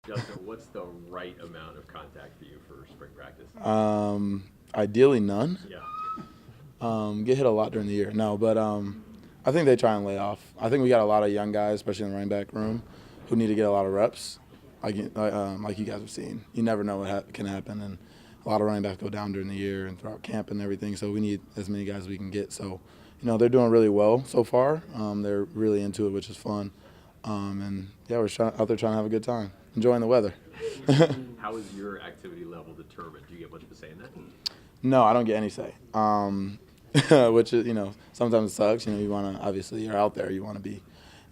Justin, what's the right amount of contact for you for spring practice? Ideally none. Yeah. Get hit a lot during the year. No, but I think they try and lay off. I think we got a lot of young guys, especially in the running back room, who need to get a lot of reps. Like you guys have seen, you never know what can happen, and a lot of running backs go down during the year and throughout camp and everything. So we need as many guys as we can get. So, they're doing really well so far. They're really into it, which is fun. And yeah, we're out there trying to have a good time, enjoying the weather. How is your activity level determined? Do you get much of a say in that? No, I don't get any say. Which is, sometimes it sucks. You want to, obviously, you're out there, you want to be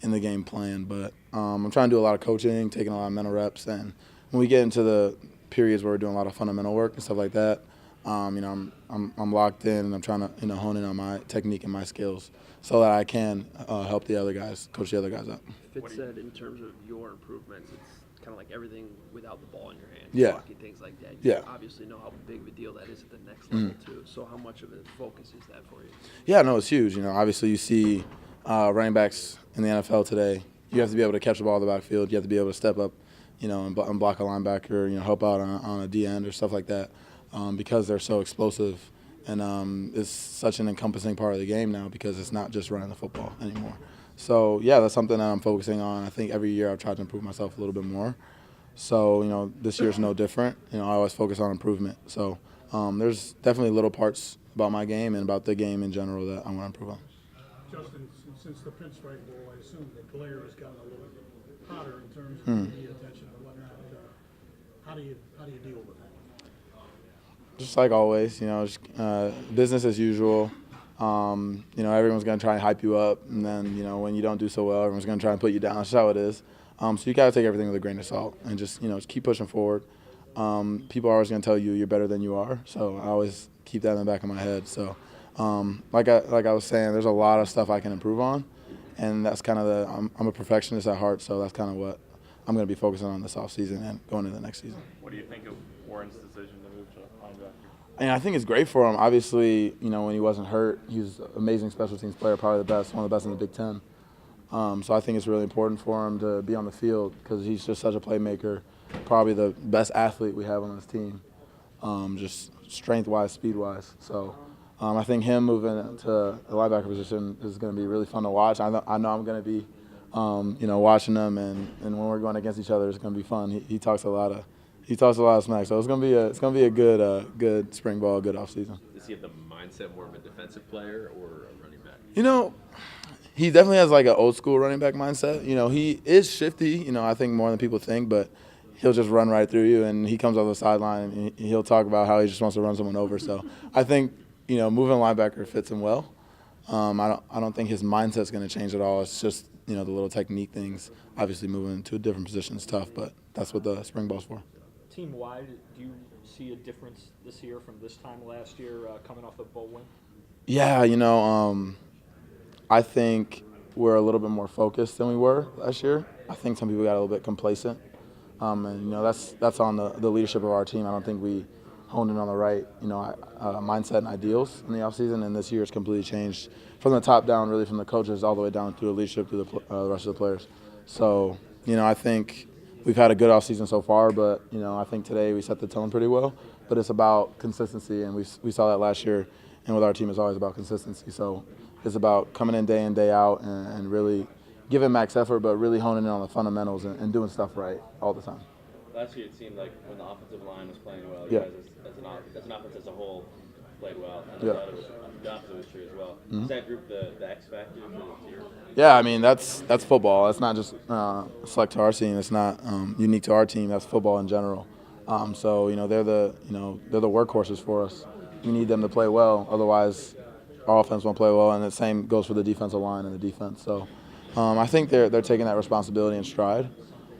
in the game playing. But I'm trying to do a lot of coaching, taking a lot of mental reps. And when we get into the periods where we're doing a lot of fundamental work and stuff like that, I'm locked in and I'm trying to, hone in on my technique and my skills so that I can help the other guys, coach the other guys up. Fitz said in terms of your improvements, it's kind of like everything without the ball in your hand. Yeah. Blocking, things like that. You Yeah. obviously know how big of a deal that is at the next level, too. So how much of a focus is that for you? Yeah, no, it's huge. Obviously you see running backs in the NFL today. You have to be able to catch the ball in the backfield. You have to be able to step up, and block a linebacker, help out on a D end or stuff like that because they're so explosive. And it's such an encompassing part of the game now because it's not just running the football anymore. So, yeah, that's something that I'm focusing on. I think every year I've tried to improve myself a little bit more. So, this year's no different. I always focus on improvement. So there's definitely little parts about my game and about the game in general that I want to improve on. Justin, since the Pinstripe Bowl, I assume the glare has gotten a little hotter in terms of media attention and whatnot. How do you deal with that? Just like always, just, business as usual. Everyone's going to try and hype you up, and then, when you don't do so well, everyone's going to try and put you down. That's how it is. So you got to take everything with a grain of salt and just keep pushing forward. People are always going to tell you you're better than you are, so I always keep that in the back of my head. So, like I was saying, there's a lot of stuff I can improve on, and that's kind of I'm a perfectionist at heart, so that's kind of what I'm going to be focusing on this offseason and going into the next season. What do you think of Warren's decision to move to linebacker? And I think it's great for him. Obviously, when he wasn't hurt, he was an amazing special teams player, probably the best, one of the best in the Big Ten. So I think it's really important for him to be on the field because he's just such a playmaker, probably the best athlete we have on this team, just strength-wise, speed-wise. So I think him moving to the linebacker position is going to be really fun to watch. I know I'm going to be, watching them, and when we're going against each other, it's going to be fun. He talks a lot of smack, so it's going to be a good spring ball, good offseason. Does he have the mindset more of a defensive player or a running back? He definitely has like an old school running back mindset. He is shifty, I think more than people think, but he'll just run right through you, and he comes off the sideline and he'll talk about how he just wants to run someone over. So I think, moving linebacker fits him well. I don't think his mindset's going to change at all. It's just, the little technique things. Obviously moving to a different position is tough, but that's what the spring ball's for. Team-wide, do you see a difference this year from this time last year coming off the bowl win? Yeah, I think we're a little bit more focused than we were last year. I think some people got a little bit complacent. And, that's on the leadership of our team. I don't think we honed in on the right, mindset and ideals in the offseason, and this year it's completely changed from the top down, really from the coaches all the way down through the leadership to the rest of the players. So, I think we've had a good offseason so far, but, I think today we set the tone pretty well. But it's about consistency, and we saw that last year, and with our team it's always about consistency. So it's about coming in, day out, and really giving max effort, but really honing in on the fundamentals and doing stuff right all the time. Last year it seemed like when the offensive line was playing well, Yeah. you guys as an offense as a whole played well. And Yeah. the opposite was true as well. Is that group the X factor for your? Yeah, I mean that's football. That's not just select to our team. It's not unique to our team. That's football in general. So they're the workhorses for us. We need them to play well. Otherwise, our offense won't play well. And the same goes for the defensive line and the defense. So I think they're taking that responsibility in stride.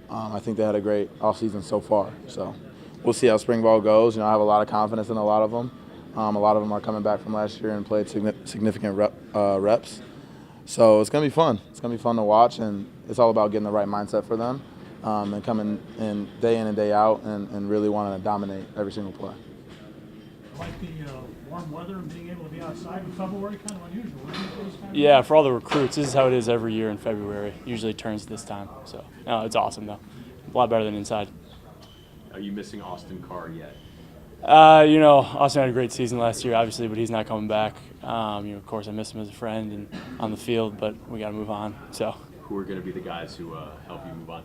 I think they had a great offseason so far. So we'll see how spring ball goes. I have a lot of confidence in a lot of them. A lot of them are coming back from last year and played significant reps. So it's going to be fun. It's going to be fun to watch, and it's all about getting the right mindset for them and coming in and day out and really wanting to dominate every single play. Like the warm weather and being able to be outside in February, kind of unusual, isn't it, this time of Yeah, year? for all the recruits, this is how it is every year in February. Usually turns this time. So, no, it's awesome, though. A lot better than inside. Are you missing Austin Carr yet? Austin had a great season last year, obviously, but he's not coming back. Of course, I miss him as a friend and on the field, but we got to move on. So. Who are going to be the guys who help you move on?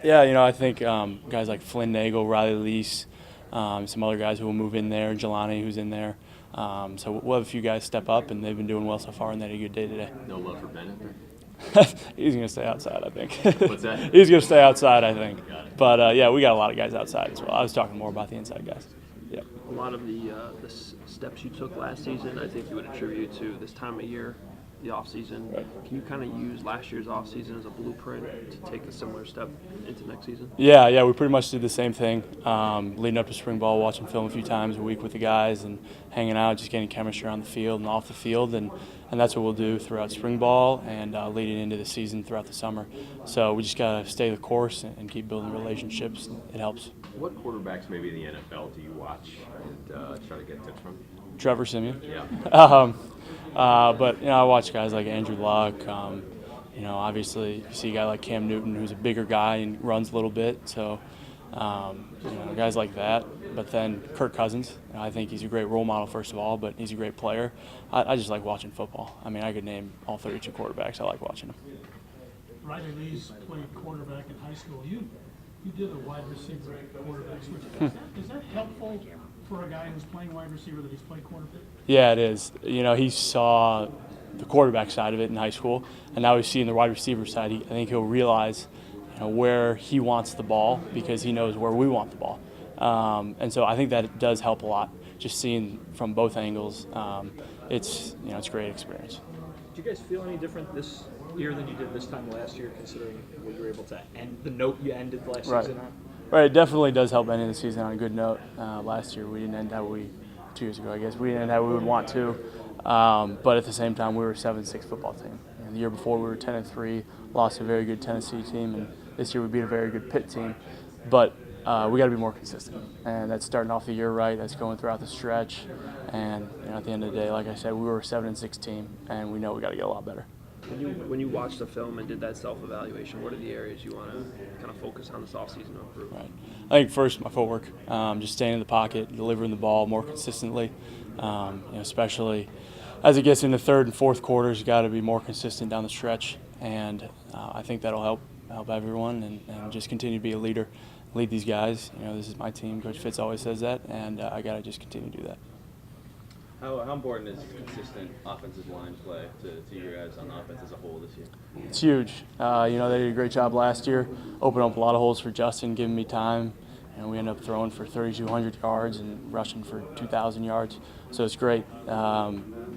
Yeah, I think guys like Flynn Nagel, Riley Lease, some other guys who will move in there, Jelani who's in there. So we'll have a few guys step up, and they've been doing well so far, and they had a good day today. No love for Bennett? He's going to stay outside, I think. What's that? He's going to stay outside, I think. Got it. But, yeah, we got a lot of guys outside as well. I was talking more about the inside guys. Yeah. A lot of the steps you took last season, I think you would attribute to this time of year, the off season. Right. Can you kind of use last year's off season as a blueprint to take a similar step into next season? Yeah, we pretty much did the same thing. Leading up to spring ball, watching film a few times a week with the guys and hanging out, just getting chemistry on the field and off the field, and that's what we'll do throughout spring ball and leading into the season throughout the summer. So we just got to stay the course and keep building relationships. It helps. What quarterbacks maybe in the NFL do you watch and try to get tips from? Trevor Siemian. Yeah. But I watch guys like Andrew Luck. Obviously you see a guy like Cam Newton, who's a bigger guy and runs a little bit. So guys like that. But then Kirk Cousins, I think he's a great role model first of all, but he's a great player. I just like watching football. I mean, I could name all 32 quarterbacks. I like watching them. Riley Lee's played quarterback in high school. You did a wide receiver quarterback switch. Is that helpful for a guy who's playing wide receiver that he's played quarterback? Yeah, it is. He saw the quarterback side of it in high school, and now he's seeing the wide receiver side. I think he'll realize where he wants the ball because he knows where we want the ball. And so I think that it does help a lot, just seeing from both angles. It's a great experience. Do you guys feel any different this year than you did this time last year, considering what you were able to end the note you ended last season on? Right, it definitely does help ending the season on a good note. Last year we didn't end how 2 years ago, I guess, we didn't end how we would want to. But at the same time, we were a 7-6 football team. And the year before we were 10-3, lost a very good Tennessee team, and this year we beat a very good Pitt team. But we got to be more consistent, and that's starting off the year right. That's going throughout the stretch, and at the end of the day, like I said, we were a 7-6 team, and we know we got to get a lot better. When you watched the film and did that self-evaluation, what are the areas you want to kind of focus on this offseason to improve? Right. I think first my footwork, just staying in the pocket, delivering the ball more consistently, especially as it gets into third and fourth quarters, you got to be more consistent down the stretch, and I think that'll help everyone and just continue to be a leader, lead these guys. This is my team. Coach Fitz always says that, and I got to just continue to do that. How important is consistent offensive line play to you guys on offense as a whole this year? It's huge. They did a great job last year, opened up a lot of holes for Justin, giving me time. We ended up throwing for 3,200 yards and rushing for 2,000 yards. So it's great.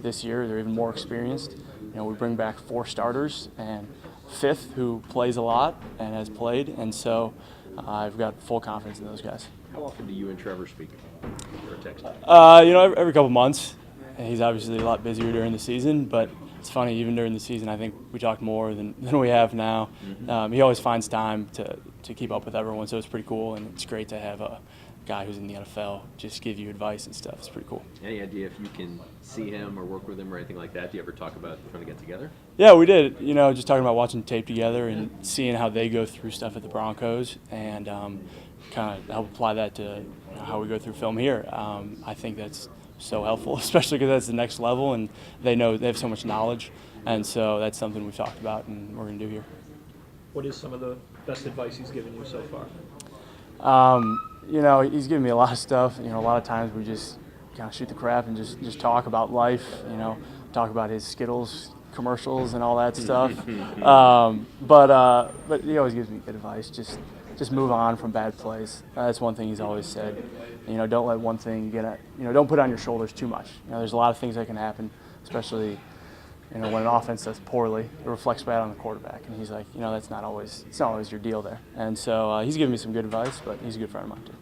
This year, they're even more experienced. We bring back 4 starters and 5th who plays a lot and has played. And so I've got full confidence in those guys. How often do you and Trevor speak or text? Every couple months. He's obviously a lot busier during the season, but it's funny, even during the season, I think we talk more than we have now. Mm-hmm. He always finds time to keep up with everyone, so it's pretty cool, and it's great to have a guy who's in the NFL just give you advice and stuff. It's pretty cool. Any idea if you can see him or work with him or anything like that? Do you ever talk about trying to get together? Yeah, we did. Just talking about watching tape together and seeing how they go through stuff at the Broncos and kind of help apply that to how we go through film here. I think that's so helpful, especially because that's the next level, and they have so much knowledge, and so that's something we've talked about and we're going to do here. What is some of the best advice he's given you so far? He's given me a lot of stuff. A lot of times we just kind of shoot the crap and just talk about life. Talk about his Skittles commercials and all that stuff. But he always gives me good advice. Just move on from bad plays. That's one thing he's always said. Don't let one thing don't put it on your shoulders too much. There's a lot of things that can happen, especially when an offense does poorly, it reflects bad on the quarterback. And he's like, it's not always your deal there. And so he's given me some good advice, but he's a good friend of mine too.